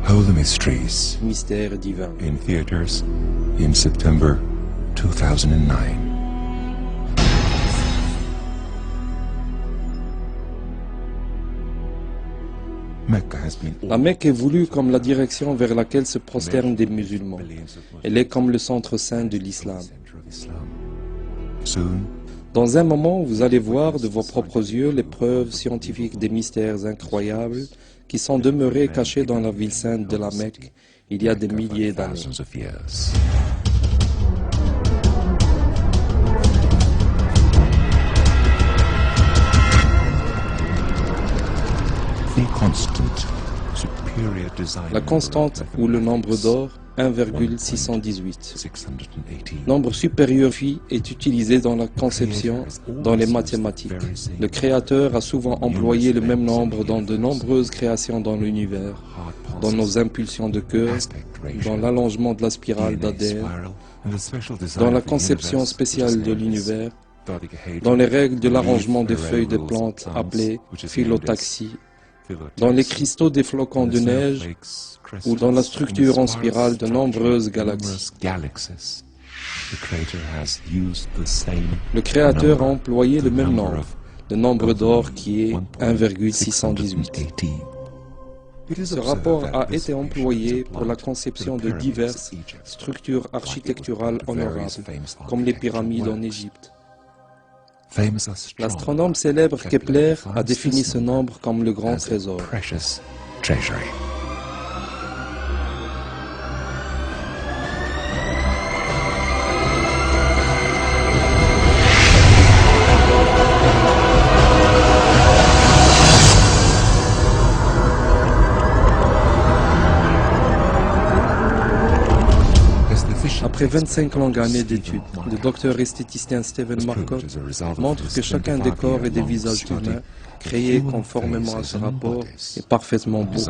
Holy Mysteries Mystère divin. in theaters in September 2009. La Mecque est voulue comme la direction vers laquelle se prosternent des musulmans. Elle est comme le centre saint de l'islam. Dans un moment, vous allez voir de vos propres yeux les preuves scientifiques des mystères incroyables qui sont demeurés cachés dans la ville sainte de la Mecque il y a des milliers d'années. La constante ou le nombre d'or, 1,618. Nombre supérieur phi est utilisé dans la conception, dans les mathématiques. Le créateur a souvent employé le même nombre dans de nombreuses créations dans l'univers, dans nos impulsions de cœur, dans l'allongement de la spirale d'Adler, dans la conception spéciale de l'univers, dans les règles de l'arrangement des feuilles de plantes appelées phyllotaxie, dans les cristaux des flocons de neige ou dans la structure en spirale de nombreuses galaxies. Le Créateur a employé le même nombre, le nombre d'or qui est 1,618. Ce rapport a été employé pour la conception de diverses structures architecturales honorables, comme les pyramides en Égypte. L'astronome célèbre Kepler a défini ce nombre comme le grand trésor. Après 25 longues années d'études, le docteur esthéticien Stephen Marcotte montre que chacun des corps et des visages humains, créés conformément à ce rapport, est parfaitement beau.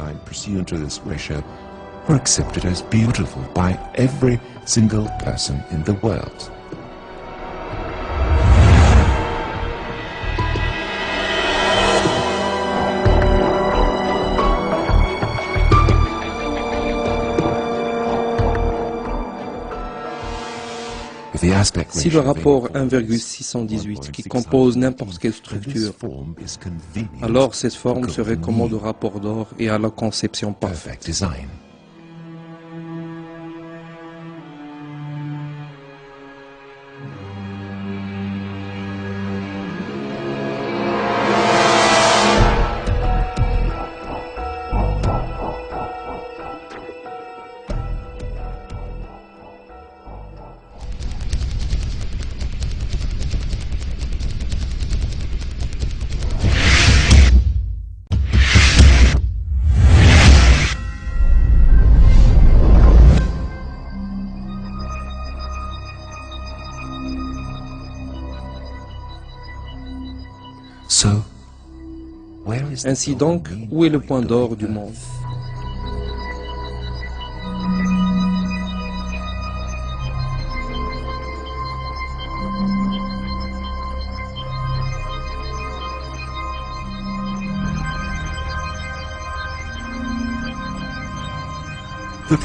Si le rapport 1,618 qui compose n'importe quelle structure, alors cette forme serait commode au rapport d'or et à la conception parfaite. Ainsi donc, où est le point d'or du monde? La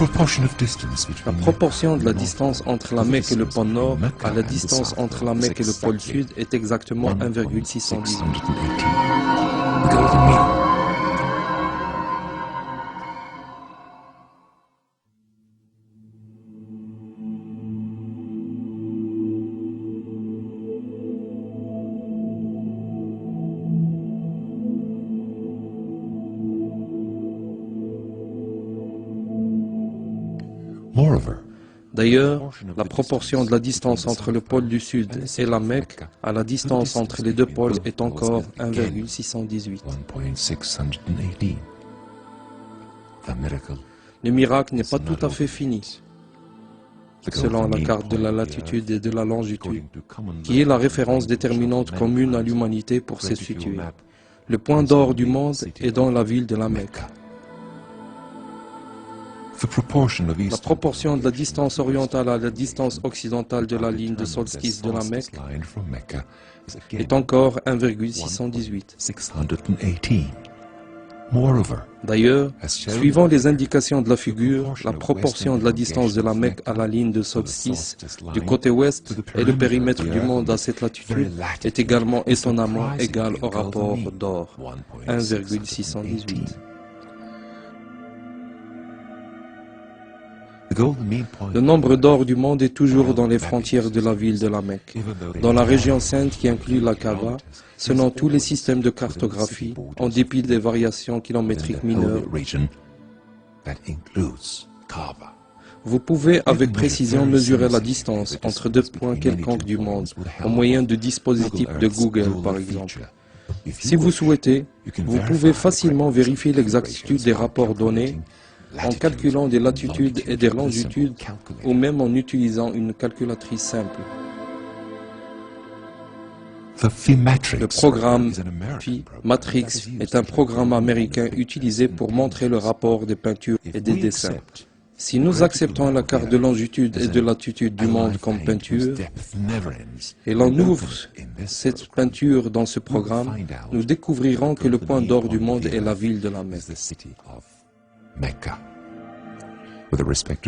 proportion de la distance entre la Mecque et le pôle Nord à la distance entre la Mecque et le pôle Sud est exactement 1,618. D'ailleurs, la proportion de la distance entre le pôle du Sud et la Mecque à la distance entre les deux pôles est encore 1,618. Le miracle n'est pas tout à fait fini, selon la carte de la latitude et de la longitude, qui est la référence déterminante commune à l'humanité pour se situer. Le point d'or du monde est dans la ville de la Mecque. La proportion de la distance orientale à la distance occidentale de la ligne de solstice de la Mecque est encore 1,618. D'ailleurs, suivant les indications de la figure, la proportion de la distance de la Mecque à la ligne de solstice du côté ouest et le périmètre du monde à cette latitude est également étonnamment égal au rapport d'or, 1,618. Le nombre d'or du monde est toujours dans les frontières de la ville de la Mecque, dans la région sainte qui inclut la Kaaba, selon tous les systèmes de cartographie, en dépit des variations kilométriques mineures. Vous pouvez avec précision mesurer la distance entre deux points quelconques du monde, au moyen de dispositifs de Google par exemple. Si vous souhaitez, vous pouvez facilement vérifier l'exactitude des rapports donnés en calculant des latitudes et des longitudes ou même en utilisant une calculatrice simple. Le programme Phi Matrix est un programme américain utilisé pour montrer le rapport des peintures et des dessins. Si nous acceptons la carte de longitude et de latitude du monde comme peinture, et l'on ouvre cette peinture dans ce programme, nous découvrirons que le point d'or du monde est la ville de la Mecque.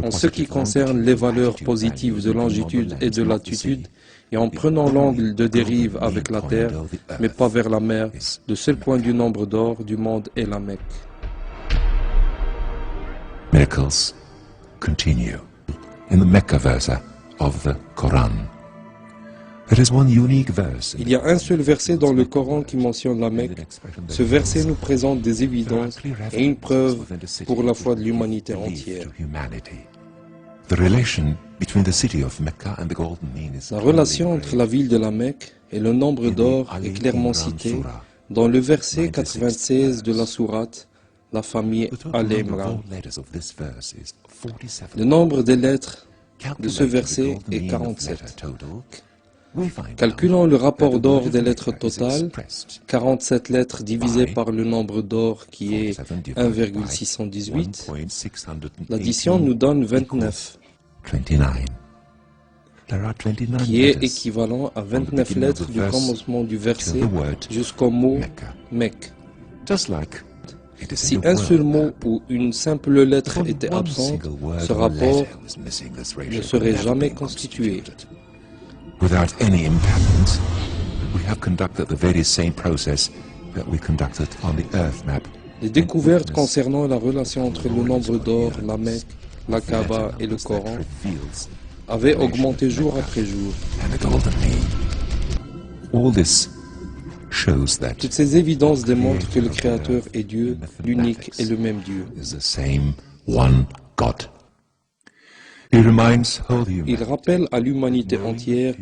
En ce qui concerne les valeurs positives de longitude et de latitude, et en prenant l'angle de dérive avec la Terre, mais pas vers la mer, le seul point du nombre d'or du monde est la Mecque. Miracles continue in the Mecca verse of the Quran. There is one unique verse. Il y a un seul verset dans le Coran qui mentionne la Mecque. Ce verset nous présente des évidences et une preuve pour la foi de l'humanité entière. La relation entre la ville de la Mecque et le nombre d'or est clairement citée dans le verset 96 de la sourate, la famille Al-Imran. Le nombre des lettres de ce verset est 47. Calculons le rapport d'or des lettres totales, 47 lettres divisées par le nombre d'or qui est 1,618. L'addition nous donne 29, qui est équivalent à 29 lettres du commencement du verset jusqu'au mot Mecque. Si un seul mot ou une simple lettre était absente, ce rapport ne serait jamais constitué. Without any impairment, we have conducted the very same process that we conducted on the Earth map. Les découvertes concernant la relation entre le nombre d'or, la Mecque, la Kaaba et le Coran avaient augmenté jour après jour. All this shows that toutes ces évidences démontrent que le Créateur est Dieu, l'unique et le même Dieu. Il rappelle à l'humanité entière,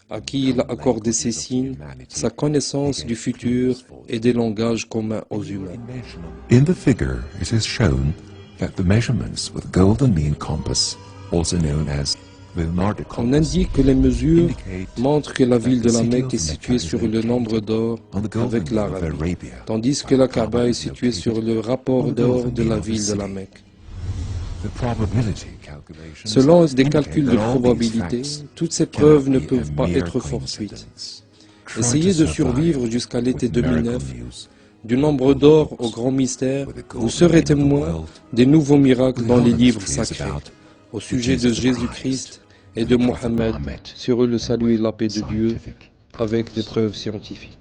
à qui il a accordé ses signes, sa connaissance du futur et des langages communs aux humains. In the figure, it is shown that the measurements with golden mean compass, also known as the Nordic On compass, indique que les mesures montrent que la ville de la Mecque est située sur le nombre d'or avec l'Arabie, tandis que la Kaaba est située sur le rapport d'or de la ville de la Mecque. Selon des calculs de probabilité, toutes ces preuves ne peuvent pas être fortuites. Essayez de survivre jusqu'à l'été 2009. Du nombre d'or au grand mystère, vous serez témoin des nouveaux miracles dans les livres sacrés, au sujet de Jésus-Christ et de Mohammed, sur eux le salut et la paix de Dieu, avec des preuves scientifiques.